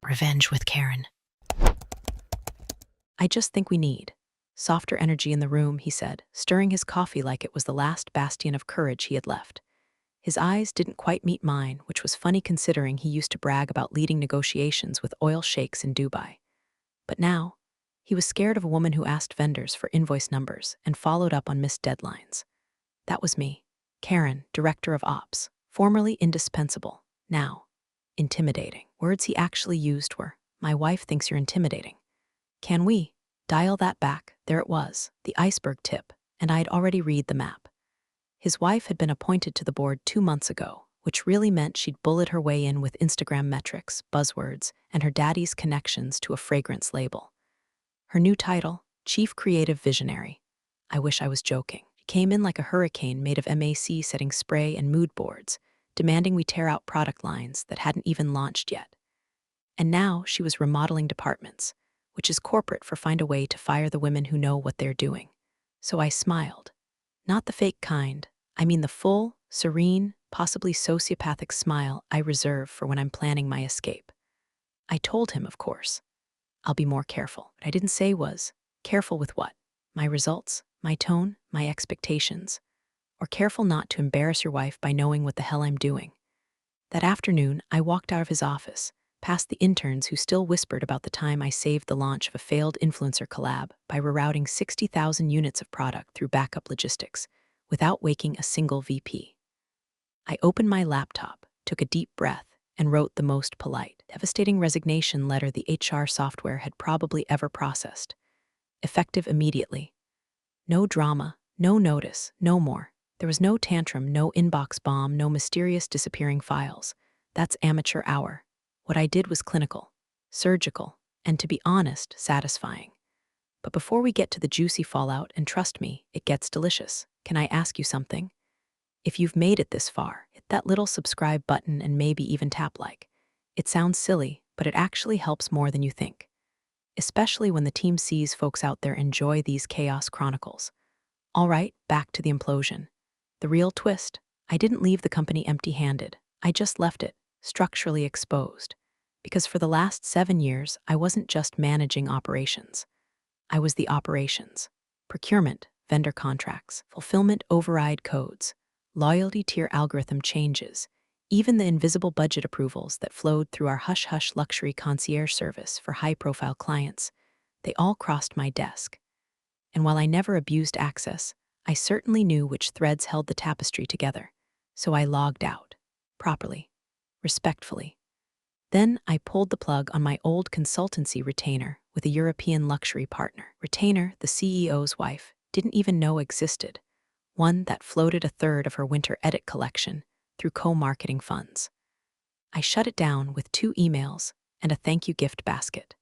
Revenge with Karen. I just think we need softer energy in the room, he said, stirring his coffee like it was the last bastion of courage he had left. His eyes didn't quite meet mine, which was funny considering he used to brag about leading negotiations with oil sheikhs in Dubai. But now, he was scared of a woman who asked vendors for invoice numbers and followed up on missed deadlines. That was me, Karen, director of ops, formerly indispensable, now intimidating. Words he actually used were, "My wife thinks you're intimidating." Can we dial that back? There it was, the iceberg tip, and I'd already read the map. His wife had been appointed to the board 2 months ago, which really meant she'd bullet her way in with Instagram metrics, buzzwords, and her daddy's connections to a fragrance label. Her new title, Chief Creative Visionary. I wish I was joking. She came in like a hurricane made of MAC setting spray and mood boards, demanding we tear out product lines that hadn't even launched yet. And now she was remodeling departments, which is corporate for find a way to fire the women who know what they're doing. So I smiled. Not the fake kind, I mean the full, serene, possibly sociopathic smile I reserve for when I'm planning my escape. I told him, of course, I'll be more careful. What I didn't say was, careful with what? My results, my tone, my expectations, or careful not to embarrass your wife by knowing what the hell I'm doing. That afternoon, I walked out of his office, past the interns who still whispered about the time I saved the launch of a failed influencer collab by rerouting 60,000 units of product through backup logistics, without waking a single VP. I opened my laptop, took a deep breath, and wrote the most polite, devastating resignation letter the HR software had probably ever processed. Effective immediately. No drama, no notice, no more. There was no tantrum, no inbox bomb, no mysterious disappearing files. That's amateur hour. What I did was clinical, surgical, and to be honest, satisfying. But before we get to the juicy fallout, and trust me, it gets delicious, can I ask you something? If you've made it this far, hit that little subscribe button and maybe even tap like. It sounds silly, but it actually helps more than you think. Especially when the team sees folks out there enjoy these chaos chronicles. All right, back to the implosion. The real twist, I didn't leave the company empty-handed. I just left it, structurally exposed. Because for the last 7 years, I wasn't just managing operations. I was the operations. Procurement, vendor contracts, fulfillment override codes, loyalty tier algorithm changes, even the invisible budget approvals that flowed through our hush-hush luxury concierge service for high-profile clients. They all crossed my desk. And while I never abused access, I certainly knew which threads held the tapestry together. So I logged out. Properly. Respectfully. Then I pulled the plug on my old consultancy retainer with a European luxury partner. Retainer, the CEO's wife, didn't even know existed. One that floated a third of her winter edit collection through co-marketing funds. I shut it down with 2 emails and a thank you gift basket.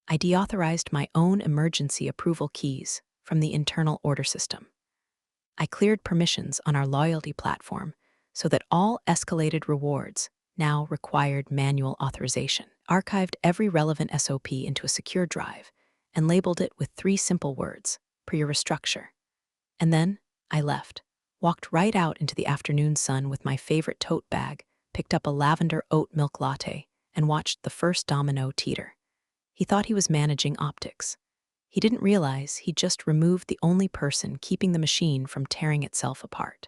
I deauthorized my own emergency approval keys from the internal order system. I cleared permissions on our loyalty platform so that all escalated rewards now required manual authorization, archived every relevant SOP into a secure drive, and labeled it with 3 simple words, per your restructure. And then I left, walked right out into the afternoon sun with my favorite tote bag, picked up a lavender oat milk latte, and watched the first domino teeter. He thought he was managing optics. He didn't realize he'd just removed the only person keeping the machine from tearing itself apart.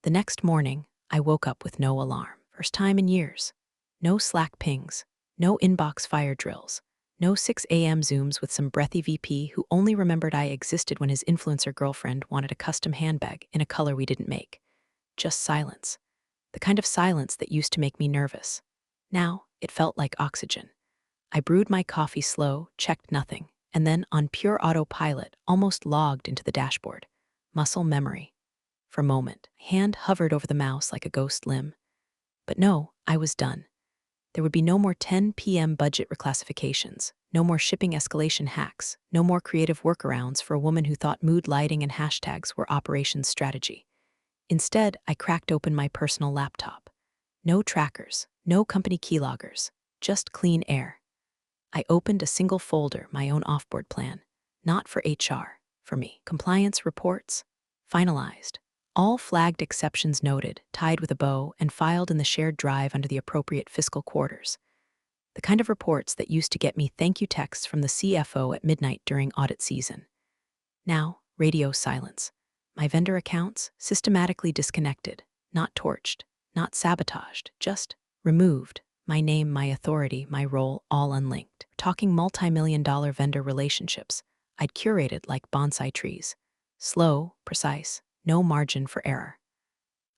The next morning, I woke up with no alarm. First time in years. No Slack pings, no inbox fire drills, no 6 a.m. Zooms with some breathy VP who only remembered I existed when his influencer girlfriend wanted a custom handbag in a color we didn't make. Just silence. The kind of silence that used to make me nervous. Now, it felt like oxygen. I brewed my coffee slow, checked nothing, and then on pure autopilot, almost logged into the dashboard. Muscle memory. For a moment, hand hovered over the mouse like a ghost limb. But no, I was done. There would be no more 10 p.m. budget reclassifications, no more shipping escalation hacks, no more creative workarounds for a woman who thought mood lighting and hashtags were operations strategy. Instead, I cracked open my personal laptop. No trackers, no company keyloggers, just clean air. I opened a single folder, my own offboard plan, not for HR, for me. Compliance reports, finalized. All flagged exceptions noted, tied with a bow, and filed in the shared drive under the appropriate fiscal quarters. The kind of reports that used to get me thank you texts from the CFO at midnight during audit season. Now, radio silence. My vendor accounts systematically disconnected, not torched, not sabotaged, just removed. My name, my authority, my role, all unlinked. Talking multi-million-dollar vendor relationships I'd curated like bonsai trees. Slow, precise, no margin for error.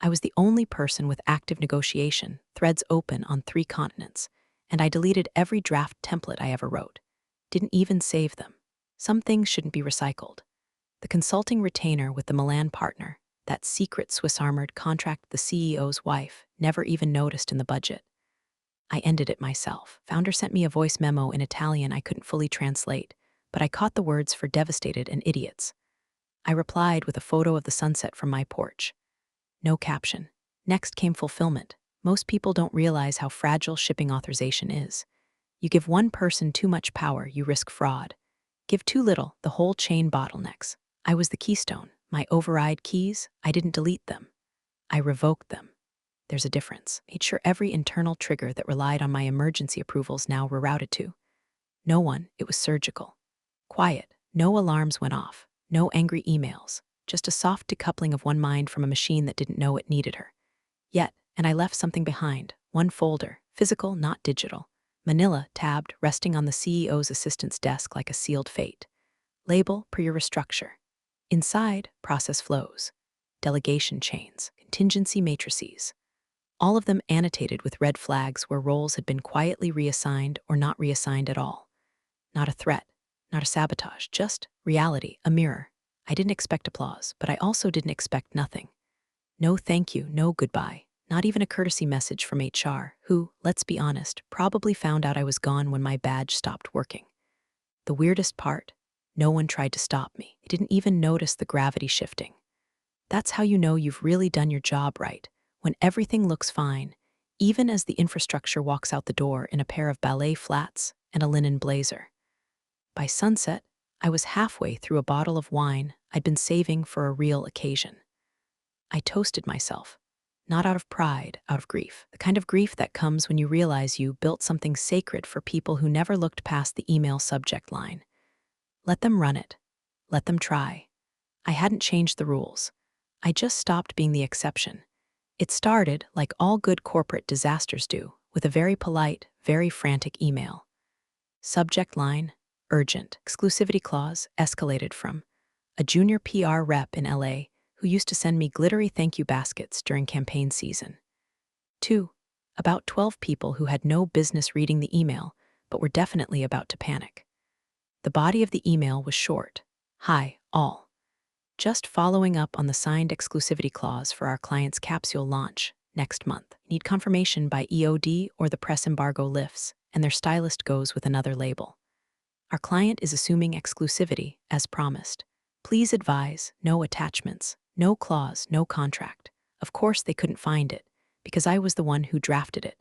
I was the only person with active negotiation, threads open on 3 continents, and I deleted every draft template I ever wrote. Didn't even save them. Some things shouldn't be recycled. The consulting retainer with the Milan partner, that secret Swiss-armored contract the CEO's wife, never even noticed in the budget. I ended it myself. Founder sent me a voice memo in Italian I couldn't fully translate, but I caught the words for devastated and idiots. I replied with a photo of the sunset from my porch. No caption. Next came fulfillment. Most people don't realize how fragile shipping authorization is. You give one person too much power, you risk fraud. Give too little, the whole chain bottlenecks. I was the keystone. My override keys, I didn't delete them. I revoked them. There's a difference. Made sure every internal trigger that relied on my emergency approvals now rerouted to. No one, it was surgical. Quiet, no alarms went off, no angry emails, just a soft decoupling of one mind from a machine that didn't know it needed her. Yet, and I left something behind, one folder, physical, not digital. Manila, tabbed, resting on the CEO's assistant's desk like a sealed fate. Label, per your restructure. Inside, process flows. Delegation chains, contingency matrices. All of them annotated with red flags where roles had been quietly reassigned or not reassigned at all. Not a threat, not a sabotage, just reality, a mirror. I didn't expect applause, but I also didn't expect nothing. No thank you, no goodbye, not even a courtesy message from HR, who, let's be honest, probably found out I was gone when my badge stopped working. The weirdest part, no one tried to stop me. I didn't even notice the gravity shifting. That's how you know you've really done your job right, when everything looks fine, even as the infrastructure walks out the door in a pair of ballet flats and a linen blazer. By sunset, I was halfway through a bottle of wine I'd been saving for a real occasion. I toasted myself, not out of pride, out of grief. The kind of grief that comes when you realize you built something sacred for people who never looked past the email subject line. Let them run it. Let them try. I hadn't changed the rules. I just stopped being the exception. It started, like all good corporate disasters do, with a very polite, very frantic email. Subject line, urgent. Exclusivity clause escalated from a junior PR rep in LA who used to send me glittery thank you baskets during campaign season. 2. About 12 people who had no business reading the email, but were definitely about to panic. The body of the email was short. Hi, all. Just following up on the signed exclusivity clause for our client's capsule launch next month. Need confirmation by EOD or the press embargo lifts, and their stylist goes with another label. Our client is assuming exclusivity, as promised. Please advise, no attachments, no clause, no contract. Of course they couldn't find it, because I was the one who drafted it.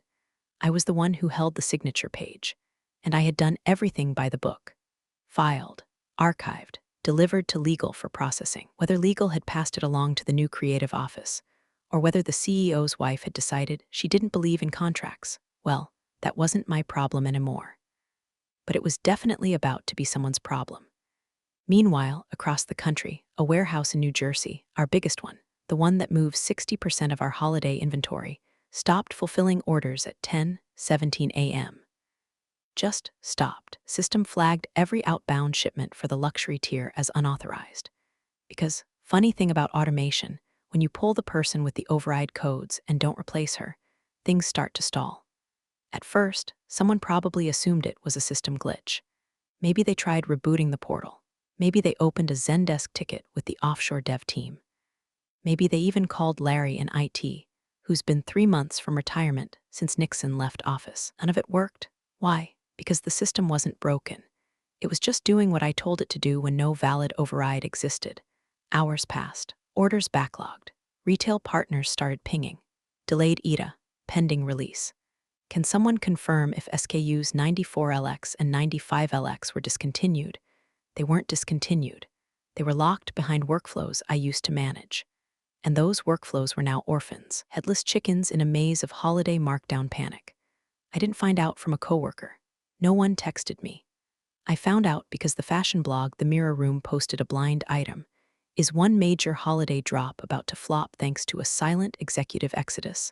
I was the one who held the signature page, and I had done everything by the book. Filed, archived, delivered to legal for processing. Whether legal had passed it along to the new creative office, or whether the CEO's wife had decided she didn't believe in contracts, well, that wasn't my problem anymore. But it was definitely about to be someone's problem. Meanwhile, across the country, a warehouse in New Jersey, our biggest one, the one that moves 60% of our holiday inventory, stopped fulfilling orders at 10:17 a.m. Just stopped. System flagged every outbound shipment for the luxury tier as unauthorized. Because, funny thing about automation, when you pull the person with the override codes and don't replace her, things start to stall. At first, someone probably assumed it was a system glitch. Maybe they tried rebooting the portal. Maybe they opened a Zendesk ticket with the offshore dev team. Maybe they even called Larry in IT, who's been 3 months from retirement since Nixon left office. None of it worked. Why? Because the system wasn't broken. It was just doing what I told it to do when no valid override existed. Hours passed. Orders backlogged. Retail partners started pinging. Delayed ETA. Pending release. Can someone confirm if SKUs 94LX and 95LX were discontinued? They weren't discontinued. They were locked behind workflows I used to manage. And those workflows were now orphans, headless chickens in a maze of holiday markdown panic. I didn't find out from a coworker. No one texted me. I found out because the fashion blog The Mirror Room posted a blind item. Is one major holiday drop about to flop thanks to a silent executive exodus?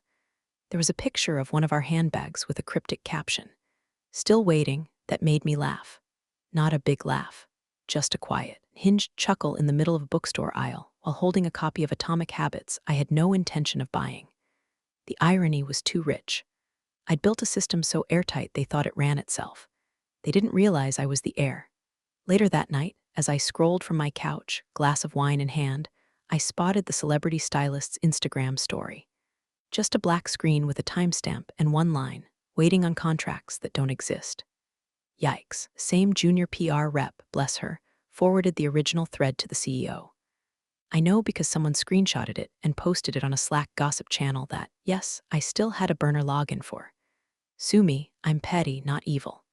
There was a picture of one of our handbags with a cryptic caption. Still waiting, that made me laugh. Not a big laugh, just a quiet, hinged chuckle in the middle of a bookstore aisle while holding a copy of Atomic Habits I had no intention of buying. The irony was too rich. I'd built a system so airtight they thought it ran itself. They didn't realize I was the air. Later that night, as I scrolled from my couch, glass of wine in hand, I spotted the celebrity stylist's Instagram story. Just a black screen with a timestamp and one line, waiting on contracts that don't exist. Yikes. Same junior PR rep, bless her, forwarded the original thread to the CEO. I know because someone screenshotted it and posted it on a Slack gossip channel that, yes, I still had a burner login for. Sue me, I'm petty, not evil.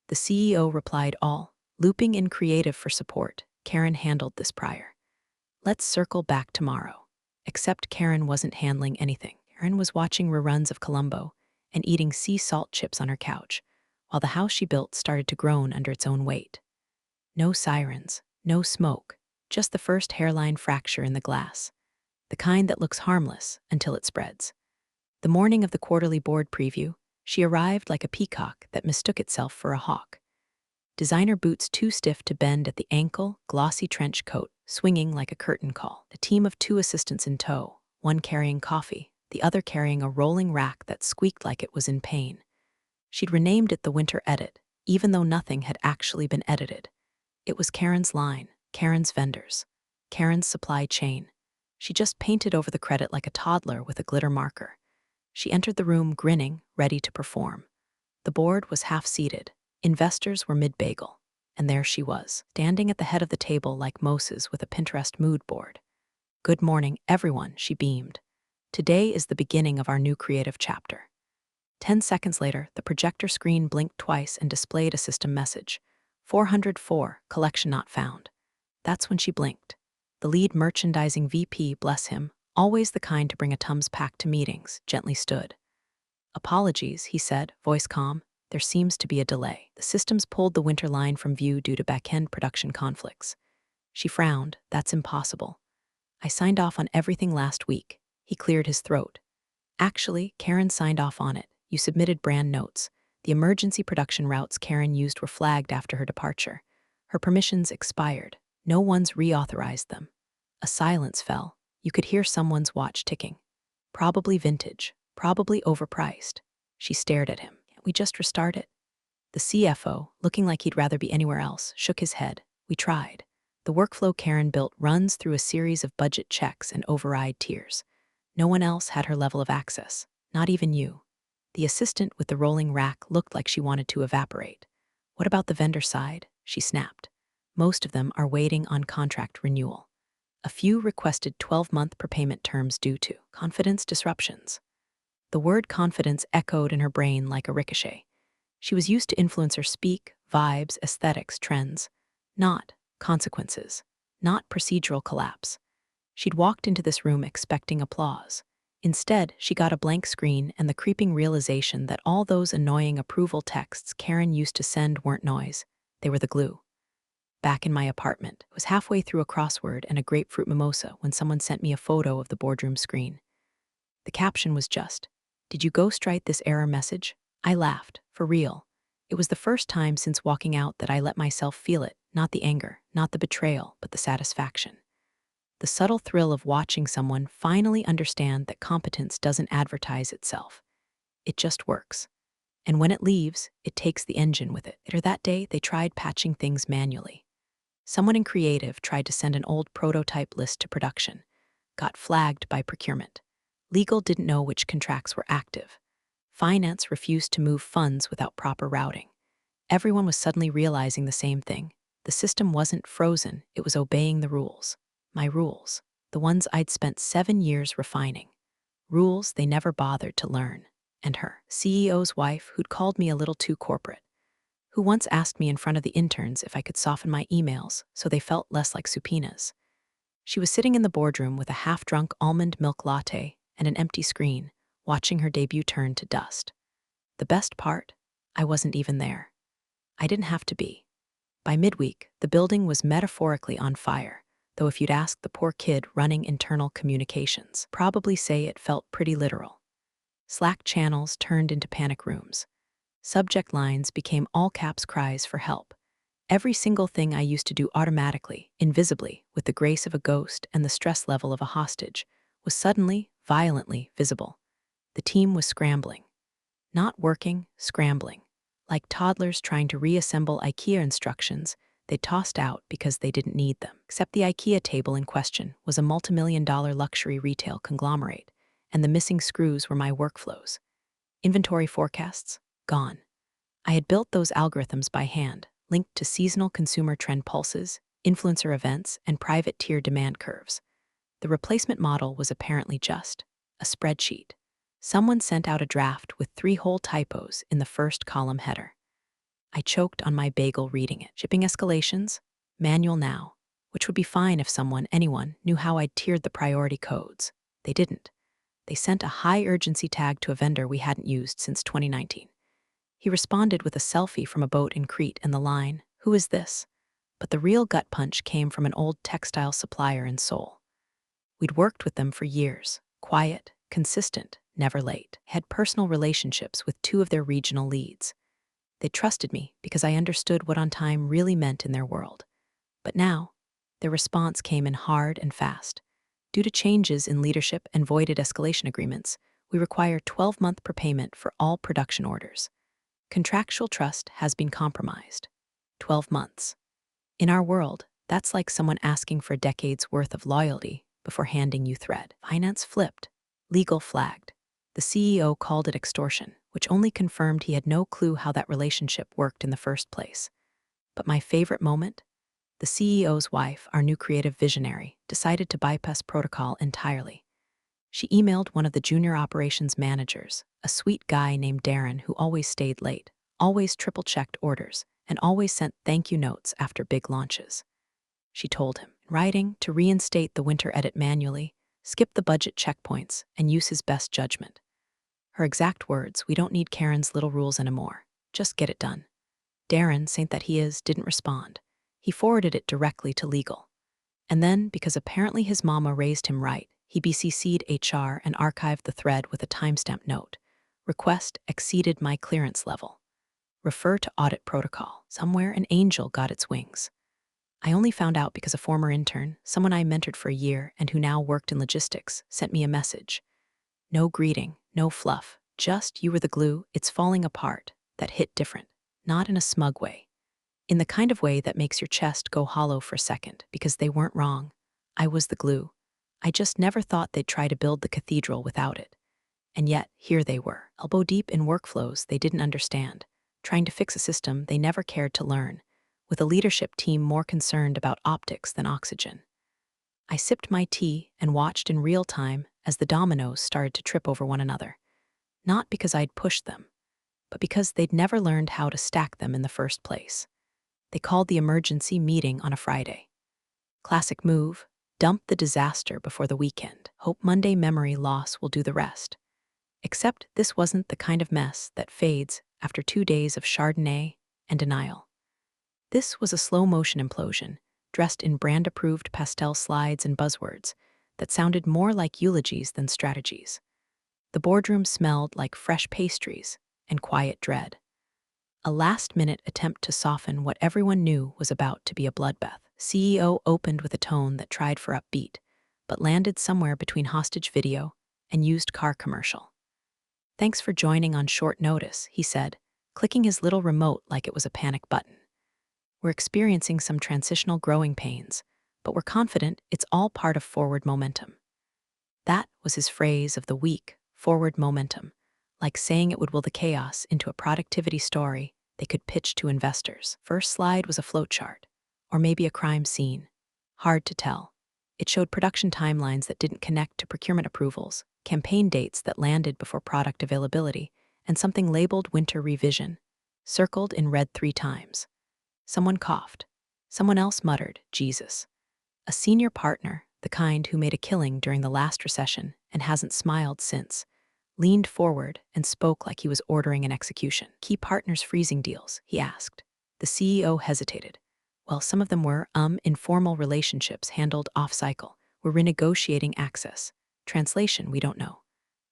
The CEO replied all, looping in creative for support. Karen handled this prior. Let's circle back tomorrow. Except Karen wasn't handling anything. Karen was watching reruns of Columbo and eating sea salt chips on her couch, while the house she built started to groan under its own weight. No sirens, no smoke, just the first hairline fracture in the glass, the kind that looks harmless until it spreads. The morning of the quarterly board preview, she arrived like a peacock that mistook itself for a hawk. Designer boots too stiff to bend at the ankle, glossy trench coat, swinging like a curtain call. A team of 2 assistants in tow, one carrying coffee, the other carrying a rolling rack that squeaked like it was in pain. She'd renamed it the Winter Edit, even though nothing had actually been edited. It was Karen's line, Karen's vendors, Karen's supply chain. She just painted over the credit like a toddler with a glitter marker. She entered the room grinning, ready to perform. The board was half-seated. Investors were mid-bagel. And there she was, standing at the head of the table like Moses with a Pinterest mood board. Good morning, everyone, she beamed. Today is the beginning of our new creative chapter. 10 seconds later, the projector screen blinked twice and displayed a system message. 404, collection not found. That's when she blinked. The lead merchandising VP, bless him, always the kind to bring a Tums pack to meetings, gently stood. Apologies, he said, voice calm. There seems to be a delay. The systems pulled the winter line from view due to back-end production conflicts. She frowned. That's impossible. I signed off on everything last week. He cleared his throat. Actually, Karen signed off on it. You submitted brand notes. The emergency production routes Karen used were flagged after her departure. Her permissions expired. No one's reauthorized them. A silence fell. You could hear someone's watch ticking. Probably vintage. Probably overpriced. She stared at him. Can't we just restart it? The CFO, looking like he'd rather be anywhere else, shook his head. We tried. The workflow Karen built runs through a series of budget checks and override tiers. No one else had her level of access. Not even you. The assistant with the rolling rack looked like she wanted to evaporate. What about the vendor side? She snapped. Most of them are waiting on contract renewal. A few requested 12-month prepayment terms due to confidence disruptions. The word confidence echoed in her brain like a ricochet. She was used to influencer speak, vibes, aesthetics, trends. Not consequences. Not procedural collapse. She'd walked into this room expecting applause. Instead, she got a blank screen and the creeping realization that all those annoying approval texts Karen used to send weren't noise. They were the glue. Back in my apartment, I was halfway through a crossword and a grapefruit mimosa when someone sent me a photo of the boardroom screen. The caption was just, "Did you ghostwrite this error message?" I laughed, for real. It was the first time since walking out that I let myself feel it, not the anger, not the betrayal, but the satisfaction. The subtle thrill of watching someone finally understand that competence doesn't advertise itself. It just works. And when it leaves, it takes the engine with it. Later that day, they tried patching things manually. Someone in creative tried to send an old prototype list to production, got flagged by procurement. Legal didn't know which contracts were active. Finance refused to move funds without proper routing. Everyone was suddenly realizing the same thing. The system wasn't frozen, it was obeying the rules. My rules. The ones I'd spent 7 years refining. Rules they never bothered to learn. And her, CEO's wife, who'd called me a little too corporate. Who once asked me in front of the interns if I could soften my emails so they felt less like subpoenas. She was sitting in the boardroom with a half-drunk almond milk latte and an empty screen, watching her debut turn to dust. The best part? I wasn't even there. I didn't have to be. By midweek, the building was metaphorically on fire, though if you'd asked the poor kid running internal communications, probably say it felt pretty literal. Slack channels turned into panic rooms. Subject lines became all-caps cries for help. Every single thing I used to do automatically, invisibly, with the grace of a ghost and the stress level of a hostage, was suddenly, violently visible. The team was scrambling. Not working, scrambling. Like toddlers trying to reassemble IKEA instructions they'd tossed out because they didn't need them. Except the IKEA table in question was a multimillion-dollar luxury retail conglomerate, and the missing screws were my workflows. Inventory forecasts? Gone. I had built those algorithms by hand, linked to seasonal consumer trend pulses, influencer events, and private tier demand curves. The replacement model was apparently just a spreadsheet. Someone sent out a draft with 3 whole typos in the first column header. I choked on my bagel reading it. Shipping escalations? Manual now. Which would be fine if anyone, knew how I'd tiered the priority codes. They didn't. They sent a high urgency tag to a vendor we hadn't used since 2019. He responded with a selfie from a boat in Crete and the line, "Who is this?" But the real gut punch came from an old textile supplier in Seoul. We'd worked with them for years, quiet, consistent, never late. Had personal relationships with 2 of their regional leads. They trusted me because I understood what on time really meant in their world. But now, their response came in hard and fast. Due to changes in leadership and voided escalation agreements, we require 12-month prepayment for all production orders. Contractual trust has been compromised. 12 months. In our world, that's like someone asking for decades' worth of loyalty before handing you thread. Finance flipped. Legal flagged. The CEO called it extortion, which only confirmed he had no clue how that relationship worked in the first place. But my favorite moment? The CEO's wife, our new creative visionary, decided to bypass protocol entirely. She emailed one of the junior operations managers, a sweet guy named Darren who always stayed late, always triple-checked orders, and always sent thank you notes after big launches. She told him, in writing, to reinstate the winter edit manually, skip the budget checkpoints, and use his best judgment. Her exact words, "We don't need Karen's little rules anymore. Just get it done." Darren, saint that he is, didn't respond. He forwarded it directly to legal. And then, because apparently his mama raised him right, he BCC'd HR and archived the thread with a timestamp note. Request exceeded my clearance level. Refer to audit protocol. Somewhere an angel got its wings. I only found out because a former intern, someone I mentored for a year and who now worked in logistics, sent me a message. No greeting, no fluff, just "you were the glue, it's falling apart," that hit different, not in a smug way. In the kind of way that makes your chest go hollow for a second, because they weren't wrong. I was the glue. I just never thought they'd try to build the cathedral without it. And yet, here they were, elbow deep in workflows they didn't understand, trying to fix a system they never cared to learn, with a leadership team more concerned about optics than oxygen. I sipped my tea and watched in real time as the dominoes started to trip over one another. Not because I'd pushed them, but because they'd never learned how to stack them in the first place. They called the emergency meeting on a Friday. Classic move, dump the disaster before the weekend. Hope Monday memory loss will do the rest. Except this wasn't the kind of mess that fades after 2 days of Chardonnay and denial. This was a slow-motion implosion, dressed in brand-approved pastel slides and buzzwords that sounded more like eulogies than strategies. The boardroom smelled like fresh pastries and quiet dread. A last-minute attempt to soften what everyone knew was about to be a bloodbath. CEO opened with a tone that tried for upbeat, but landed somewhere between hostage video and used car commercial. "Thanks for joining on short notice," he said, clicking his little remote like it was a panic button. "We're experiencing some transitional growing pains, but we're confident it's all part of forward momentum." That was his phrase of the week, forward momentum, like saying it would will the chaos into a productivity story they could pitch to investors. First slide was a flowchart, or maybe a crime scene. Hard to tell. It showed production timelines that didn't connect to procurement approvals, campaign dates that landed before product availability, and something labeled winter revision, circled in red 3 times. Someone coughed. Someone else muttered, "Jesus." A senior partner, the kind who made a killing during the last recession and hasn't smiled since, leaned forward, and spoke like he was ordering an execution. Key partners freezing deals, he asked. The CEO hesitated. Well, some of them were, informal relationships handled off-cycle. We're renegotiating access. Translation, we don't know.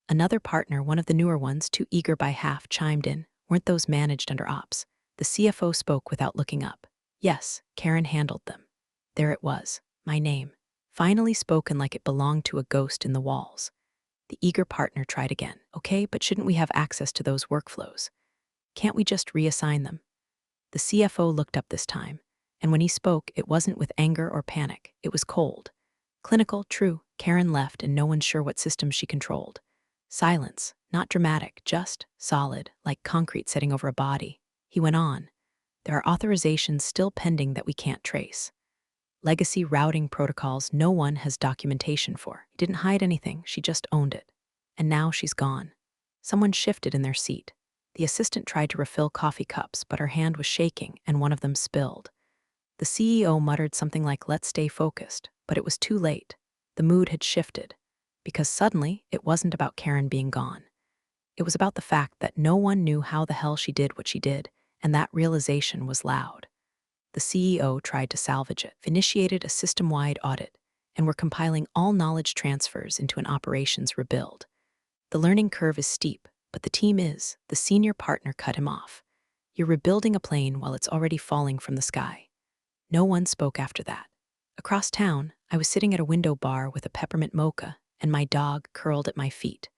Another partner, one of the newer ones, too eager by half, chimed in. Weren't those managed under ops? The CFO spoke without looking up. Yes, Karen handled them. There it was, my name, finally spoken like it belonged to a ghost in the walls. The eager partner tried again. Okay, but shouldn't we have access to those workflows? Can't we just reassign them? The CFO looked up this time, and when he spoke, it wasn't with anger or panic. It was cold. Clinical, true. Karen left and no one's sure what systems she controlled. Silence, not dramatic, just solid, like concrete setting over a body. He went on. There are authorizations still pending that we can't trace. Legacy routing protocols no one has documentation for. He didn't hide anything, she just owned it. And now she's gone. Someone shifted in their seat. The assistant tried to refill coffee cups, but her hand was shaking and one of them spilled. The CEO muttered something like, let's stay focused, but it was too late. The mood had shifted, because suddenly it wasn't about Karen being gone. It was about the fact that no one knew how the hell she did what she did, and that realization was loud. The CEO tried to salvage it, initiated a system-wide audit, and were compiling all knowledge transfers into an operations rebuild. The learning curve is steep, but the team is. The senior partner cut him off. You're rebuilding a plane while it's already falling from the sky. No one spoke after that. Across town, I was sitting at a window bar with a peppermint mocha and my dog curled at my feet.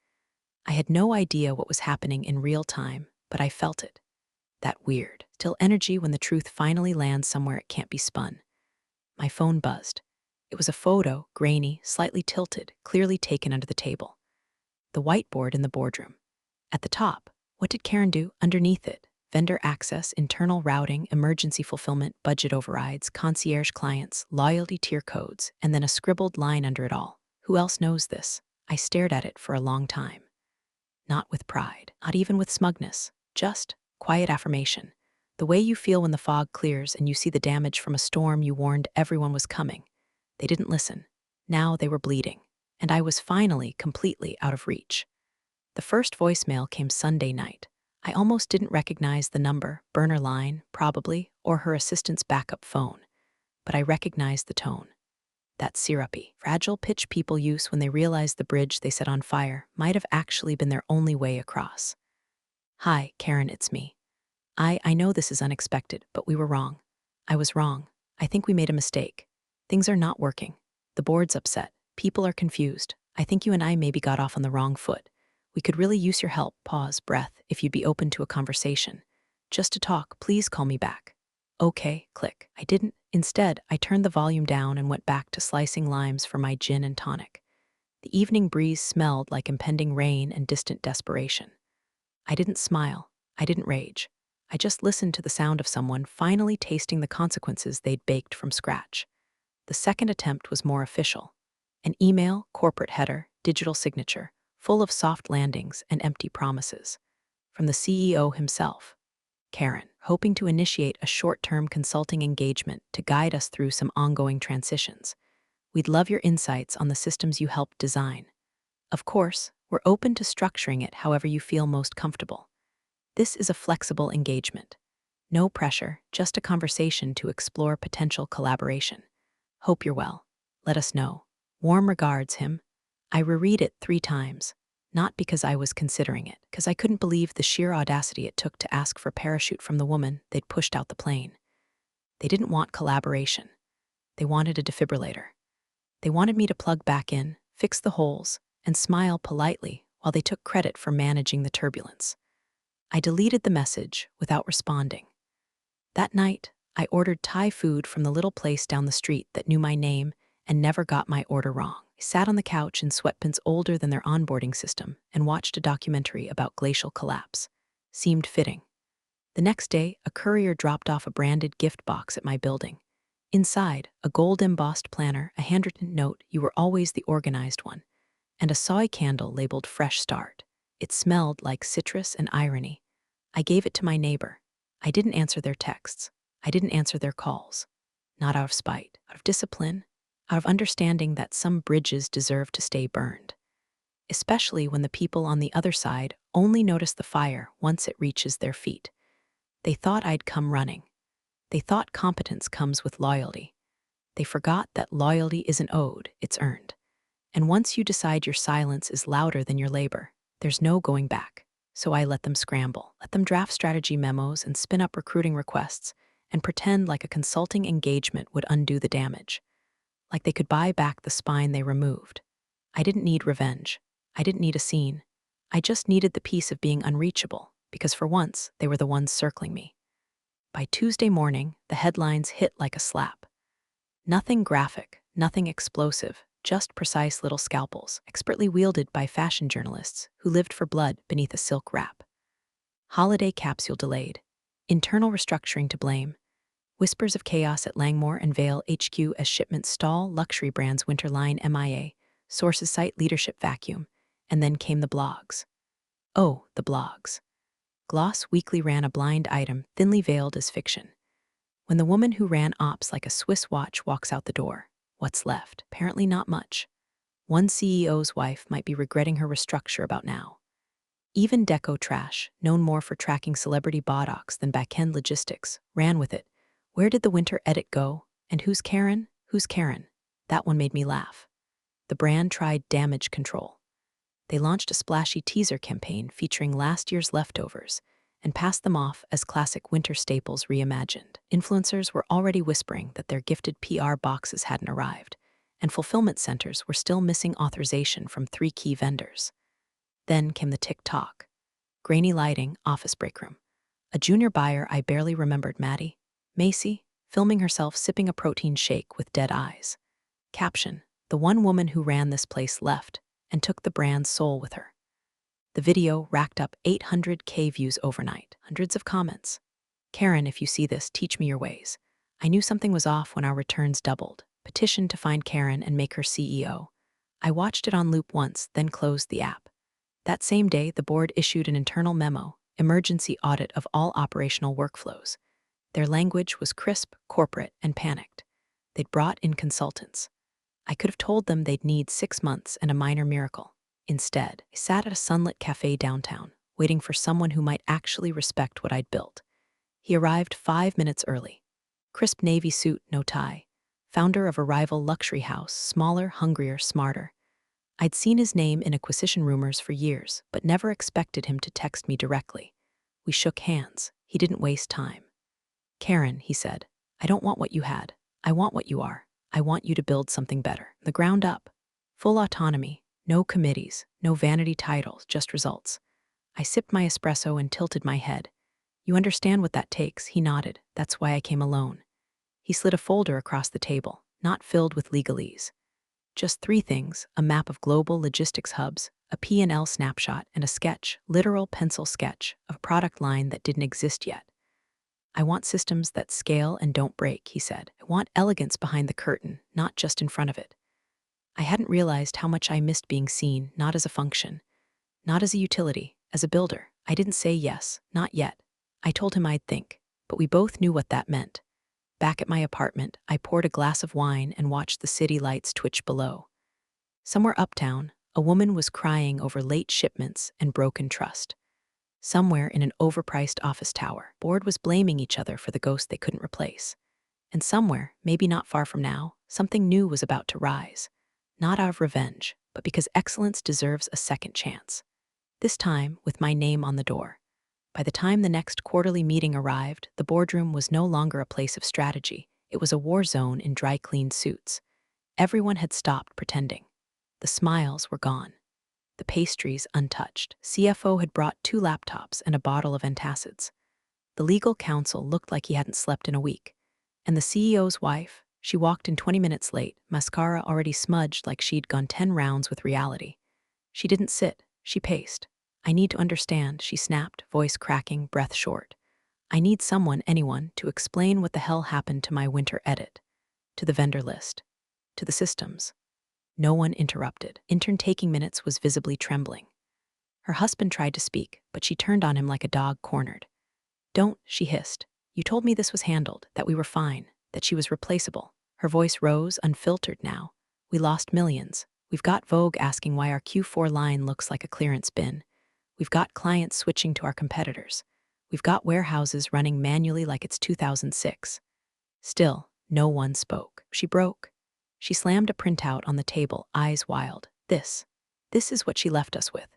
I had no idea what was happening in real time, but I felt it. That weird, still energy when the truth finally lands somewhere it can't be spun. My phone buzzed. It was a photo, grainy, slightly tilted, clearly taken under the table. The whiteboard in the boardroom. At the top, what did Karen do? Underneath it, vendor access, internal routing, emergency fulfillment, budget overrides, concierge clients, loyalty tier codes, and then a scribbled line under it all. Who else knows this? I stared at it for a long time. Not with pride, not even with smugness, just quiet affirmation. The way you feel when the fog clears and you see the damage from a storm you warned everyone was coming. They didn't listen. Now they were bleeding, and I was finally completely out of reach. The first voicemail came Sunday night. I almost didn't recognize the number, burner line, probably, or her assistant's backup phone. But I recognized the tone. That syrupy, fragile pitch people use when they realize the bridge they set on fire might have actually been their only way across. Hi, Karen, it's me. I know this is unexpected, but we were wrong. I was wrong. I think we made a mistake. Things are not working. The board's upset. People are confused. I think you and I maybe got off on the wrong foot. We could really use your help, pause, breath, if you'd be open to a conversation. Just to talk, please call me back. Okay, click. I didn't. Instead, I turned the volume down and went back to slicing limes for my gin and tonic. The evening breeze smelled like impending rain and distant desperation. I didn't smile. I didn't rage. I just listened to the sound of someone finally tasting the consequences they'd baked from scratch. The second attempt was more official. An email, corporate header, digital signature, full of soft landings and empty promises. From the CEO himself. Karen, hoping to initiate a short-term consulting engagement to guide us through some ongoing transitions. We'd love your insights on the systems you helped design. Of course, we're open to structuring it however you feel most comfortable. This is a flexible engagement. No pressure, just a conversation to explore potential collaboration. Hope you're well. Let us know. Warm regards, him. I reread it 3 times. Not because I was considering it, because I couldn't believe the sheer audacity it took to ask for parachute from the woman they'd pushed out the plane. They didn't want collaboration. They wanted a defibrillator. They wanted me to plug back in, fix the holes, and smile politely while they took credit for managing the turbulence. I deleted the message without responding. That night, I ordered Thai food from the little place down the street that knew my name and never got my order wrong. I sat on the couch in sweatpants older than their onboarding system and watched a documentary about glacial collapse. Seemed fitting. The next day, a courier dropped off a branded gift box at my building. Inside, a gold-embossed planner, a handwritten note, "You were always the organized one," and a soy candle labeled "Fresh Start." It smelled like citrus and irony. I gave it to my neighbor. I didn't answer their texts. I didn't answer their calls. Not out of spite, out of discipline, out of understanding that some bridges deserve to stay burned. especially when the people on the other side only notice the fire once it reaches their feet. They thought I'd come running. They thought competence comes with loyalty. They forgot that loyalty isn't owed, it's earned. And once you decide your silence is louder than your labor, there's no going back. So I let them scramble, let them draft strategy memos and spin up recruiting requests, and pretend like a consulting engagement would undo the damage. Like they could buy back the spine they removed. I didn't need revenge. I didn't need a scene. I just needed the peace of being unreachable, because for once, they were the ones circling me. By Tuesday morning, the headlines hit like a slap. Nothing graphic, nothing explosive, just precise little scalpels, expertly wielded by fashion journalists who lived for blood beneath a silk wrap. Holiday capsule delayed. Internal restructuring to blame. Whispers of chaos at Langmore and Vale HQ as shipments stall, luxury brands winter line MIA, sources cite leadership vacuum, and then came the blogs. Oh, the blogs. Gloss Weekly ran a blind item thinly veiled as fiction. When the woman who ran ops like a Swiss watch walks out the door, what's left? Apparently not much. One CEO's wife might be regretting her restructure about now. Even Deco Trash, known more for tracking celebrity botox than back-end logistics, ran with it. Where did the winter edit go? And who's Karen? Who's Karen? That one made me laugh. The brand tried damage control. They launched a splashy teaser campaign featuring last year's leftovers and passed them off as classic winter staples reimagined. Influencers were already whispering that their gifted PR boxes hadn't arrived, and fulfillment centers were still missing authorization from 3 key vendors. Then came the tick-tock. Grainy lighting, office break room. A junior buyer I barely remembered, Maddie. Macy, filming herself sipping a protein shake with dead eyes. Caption: the one woman who ran this place left and took the brand's soul with her. The video racked up 800K views overnight, hundreds of comments. Karen, if you see this, teach me your ways. I knew something was off when our returns doubled. Petition to find Karen and make her CEO. I watched it on loop once, then closed the app. That same day, the board issued an internal memo, emergency audit of all operational workflows. Their language was crisp, corporate, and panicked. They'd brought in consultants. I could have told them they'd need 6 months and a minor miracle. Instead, I sat at a sunlit cafe downtown, waiting for someone who might actually respect what I'd built. He arrived 5 minutes early. Crisp navy suit, no tie. Founder of a rival luxury house, smaller, hungrier, smarter. I'd seen his name in acquisition rumors for years, but never expected him to text me directly. We shook hands. He didn't waste time. Karen, he said, I don't want what you had. I want what you are. I want you to build something better. The ground up. Full autonomy. No committees. No vanity titles, just results. I sipped my espresso and tilted my head. You understand what that takes, he nodded. That's why I came alone. He slid a folder across the table, not filled with legalese. Just 3 things: a map of global logistics hubs, a P&L snapshot, and a sketch, literal pencil sketch, of a product line that didn't exist yet. I want systems that scale and don't break, he said. I want elegance behind the curtain, not just in front of it. I hadn't realized how much I missed being seen, not as a function, not as a utility, as a builder. I didn't say yes, not yet. I told him I'd think, but we both knew what that meant. Back at my apartment, I poured a glass of wine and watched the city lights twitch below. Somewhere uptown, a woman was crying over late shipments and broken trust. Somewhere in an overpriced office tower, board was blaming each other for the ghost they couldn't replace. And somewhere, maybe not far from now, something new was about to rise. Not out of revenge, but because excellence deserves a second chance. This time, with my name on the door. By the time the next quarterly meeting arrived, the boardroom was no longer a place of strategy. It was a war zone in dry-cleaned suits. Everyone had stopped pretending. The smiles were gone. The pastries untouched. CFO had brought 2 laptops and a bottle of antacids. The legal counsel looked like he hadn't slept in a week. And the CEO's wife, she walked in 20 minutes late, mascara already smudged like she'd gone 10 rounds with reality. She didn't sit, she paced. I need to understand, she snapped, voice cracking, breath short. I need someone, anyone, to explain what the hell happened to my winter edit. To the vendor list. To the systems. No one interrupted. Intern taking minutes was visibly trembling. Her husband tried to speak, but she turned on him like a dog cornered. Don't, she hissed. You told me this was handled, that we were fine, that she was replaceable. Her voice rose, unfiltered now. We lost millions. We've got Vogue asking why our Q4 line looks like a clearance bin. We've got clients switching to our competitors. We've got warehouses running manually like it's 2006. Still, no one spoke. She broke. She slammed a printout on the table, eyes wild. This is what she left us with.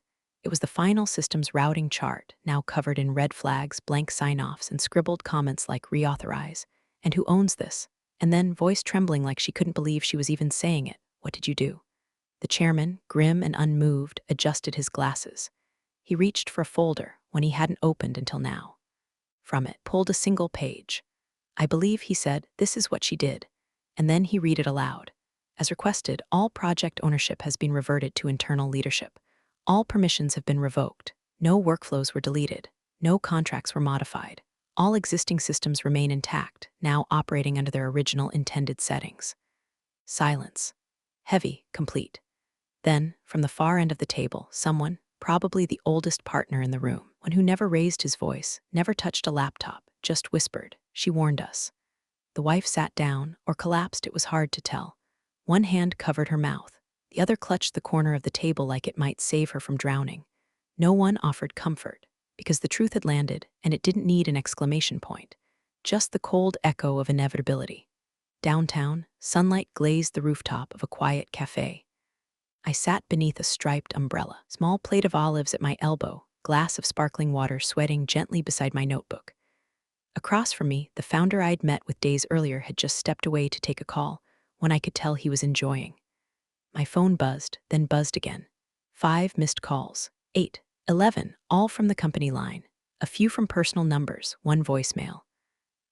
It was the final systems routing chart, now covered in red flags, blank sign-offs, and scribbled comments like reauthorize. And who owns this? And then, voice trembling like she couldn't believe she was even saying it. What did you do? The chairman, grim and unmoved, adjusted his glasses. He reached for a folder, one he hadn't opened until now. From it, pulled a single page. I believe, he said, this is what she did. And then he read it aloud. As requested, all project ownership has been reverted to internal leadership. All permissions have been revoked. No workflows were deleted. No contracts were modified. All existing systems remain intact, now operating under their original intended settings. Silence. Heavy, complete. Then, from the far end of the table, someone, probably the oldest partner in the room, one who never raised his voice, never touched a laptop, just whispered. She warned us. The wife sat down, or collapsed, it was hard to tell. One hand covered her mouth. The other clutched the corner of the table like it might save her from drowning. No one offered comfort, because the truth had landed, and it didn't need an exclamation point. Just the cold echo of inevitability. Downtown, sunlight glazed the rooftop of a quiet cafe. I sat beneath a striped umbrella, small plate of olives at my elbow, glass of sparkling water sweating gently beside my notebook. Across from me, the founder I'd met with days earlier had just stepped away to take a call, one I could tell he was enjoying. My phone buzzed, then buzzed again. 5 missed calls, 8, 11, all from the company line, a few from personal numbers, one voicemail.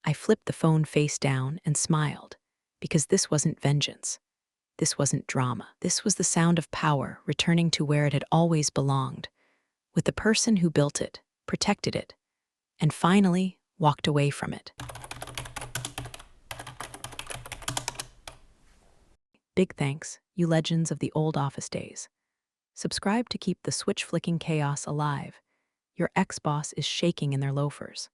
I flipped the phone face down and smiled, because this wasn't vengeance. This wasn't drama. This was the sound of power returning to where it had always belonged, with the person who built it, protected it, and finally walked away from it. Big thanks, you legends of the old office days. Subscribe to keep the switch-flicking chaos alive. Your ex-boss is shaking in their loafers.